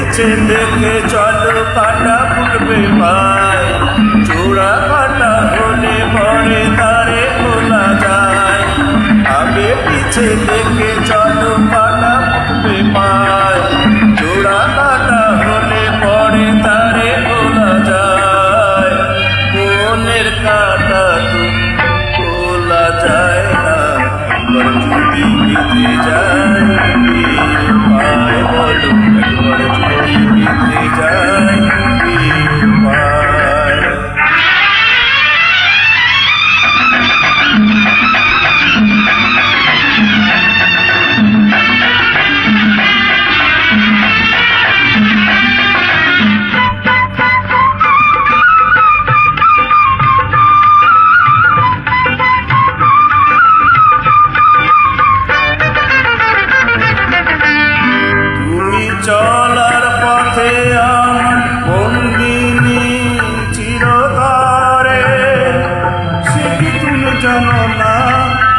पीछे देखे चलो काटा फुटबे पाए चूड़ा काटा होने पड़े तारे खोला जाए आगे पीछे देखे चलो काटा फुटबे पाए चूड़ा काटा होने पड़े तारे खोला जाए मोनेर काटा तू खोला जाए ना पर चुटी बीते जाए पाए बोलो চলার পথে আমার বন্দিনী চিরতরে সে কি তুমি জানো না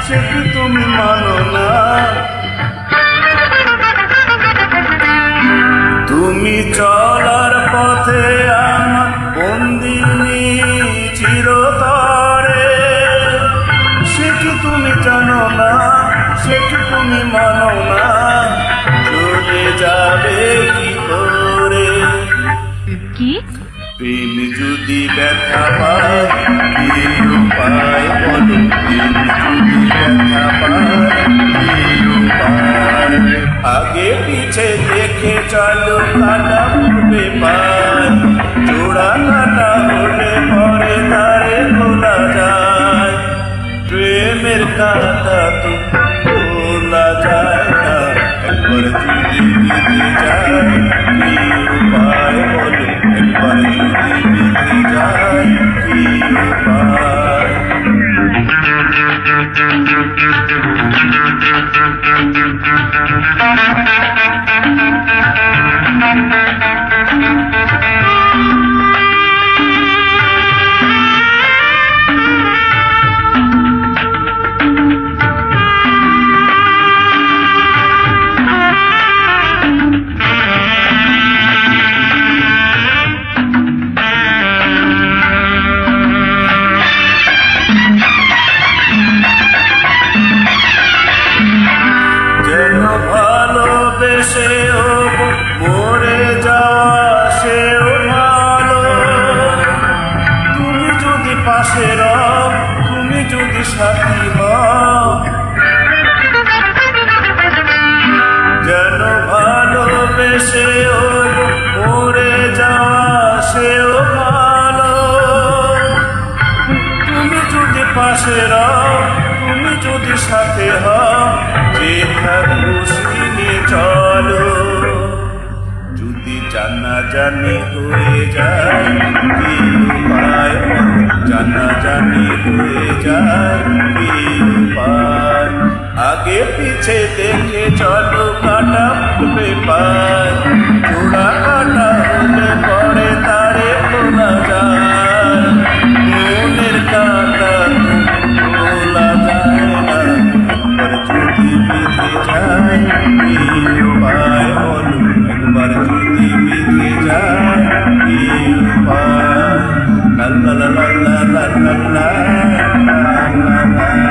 সে কি তুমি মানো না তুমি চলার পথে আমার বন্দিনী চিরতরে সে কি তুমি জানো না সে কি তুমি মানো না চলে যাবে কি করে কি প্রেম যদি ব্যথা পায় কি উপায় বলো প্রেম যদি ব্যথা পায় কি উপায় আগে পিছে দেখে চলো কাটা ফুটবে পায় জোড়া কাটা হলে পরে তারে খোলা যায় প্রেমের কাটা তো খোলা যায় না একবার যদি বিধে যায় কি উপায় বলো একবার যদি বিধে যায় কি উপায় ভালোবেসেও মরে যাওয়া সেও ভালো তুমি যদি পাশে রও তুমি যদি সাথী হও যেন ভালোবেসেও মরে যাওয়া সেও ভালো তুমি যদি পাশে রও তুমি যদি সাথে হও যেথা খুশি চলো যদি জানাজানি হয়ে যায় কি উপায় জানাজানি হয়ে যায় কি উপায় আগে পিছে দেখে চলো কাটা ফুটবে পায় জোড়া কাটা হলে পরে তারে খোলা যায় মনের কাটা খোলা যায় না একবার যদি বিধে যায় কি উপায় বলো একবার যদি বিধে যায় কি উপায় লা লা লা লা লা লা লা লা লা লা